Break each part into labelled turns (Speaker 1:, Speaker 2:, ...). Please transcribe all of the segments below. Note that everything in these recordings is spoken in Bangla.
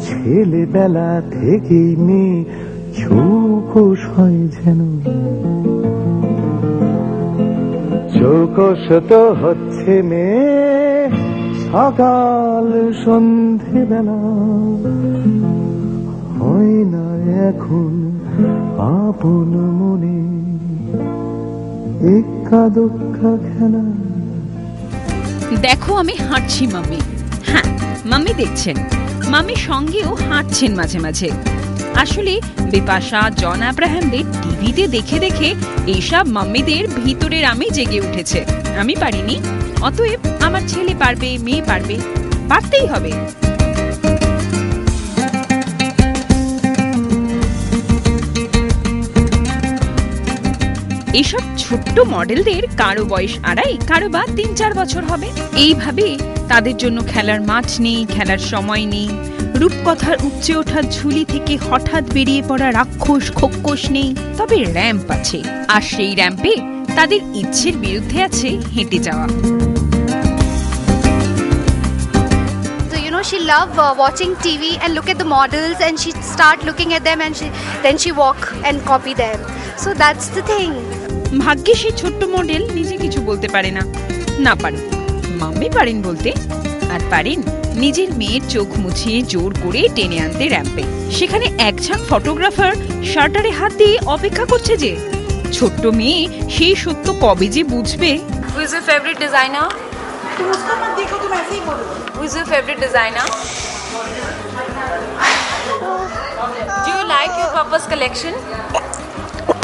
Speaker 1: ছেলেবেলা থেকেই মেয়ে চৌকস হয় যেন, চৌকস তো হচ্ছে মেয়ে সকাল সন্ধেবেলা, হয় না এখন আপন মনে একা দোক্কা খেলা।
Speaker 2: দেখো আমি হাঁটছি মাম্মি। হ্যাঁ, মাম্মি দেখছেন, মাম্মির সঙ্গেও হাঁটছেন মাঝে মাঝে। আসলে বিপাশা জন আব্রাহামদের টিভিতে দেখে দেখে এইসব মাম্মিদের ভিতরের আমি জেগে উঠেছে। আমি পারিনি, অতএব আমার ছেলে পারবে, মেয়ে পারবে, পারতেই হবে। এইসব ছোট্ট মডেলদের কারো বয়স 2.5, কারো বা 3-4 বছর হবে। এইভাবে তাদের জন্য খেলার মাঠ নেই, খেলার সময় নেই, রূপকথার উপচে ওঠা ঝুলি থেকে হঠাৎ বেরিয়ে পড়া রাক্ষস খোক্কস নেই। তবে র্যাম্প আছে, আর সেই র্যাম্পে তাদের ইচ্ছের বিরুদ্ধে আছে হেঁটে যাওয়া।
Speaker 3: She love watching TV and look at the models, and she start looking at them, and then she walk and copy them. So that's the thing.
Speaker 2: ভাগ্যে সেই ছোট্ট মডেল নিজে কিছু বলতে পারে না, না পারে মাম্মি পারেন বলতে। আর পারেন নিজের মেয়ের চোখ মুছিয়ে জোর করে টেনে আনতে র্যাম্পে। সেখানে এক ঝাঁক ফটোগ্রাফার শার্টারে হাত দিয়ে অপেক্ষা করছে যে ছোট্ট মেয়ে সেই সত্য কবে যে বুঝবে।
Speaker 4: Who is your favorite designer? Who is your favorite designer? Do you like your papa's collection?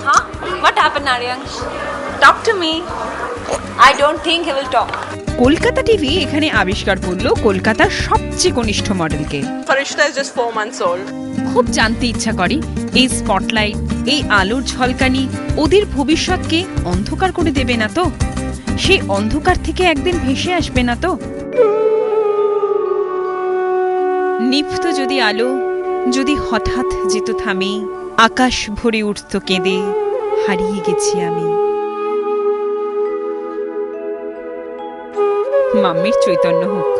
Speaker 4: Huh? What happened, Aryansh? Talk to me. I don't think he will talk.
Speaker 2: Kolkata TV এখানে আবিষ্কার করলো কলকাতার সবচেয়ে কনিষ্ঠ মডেলকে।
Speaker 5: Farishta is just 4 months old.
Speaker 2: খুব জানতে ইচ্ছা করে এই স্পটলাইট, এই আলোর ঝলকানি ওদের ভবিষ্যৎকে অন্ধকার করে দেবে না তো? সেই অন্ধকার থেকে একদিন ভেসে আসবে না তো? নিভত যদি আলো যদি হঠাৎ যেত থামে, আকাশ ভরে উঠত কেঁদে, হারিয়ে গেছি আমি। মাম্মির চৈতন্য হোক।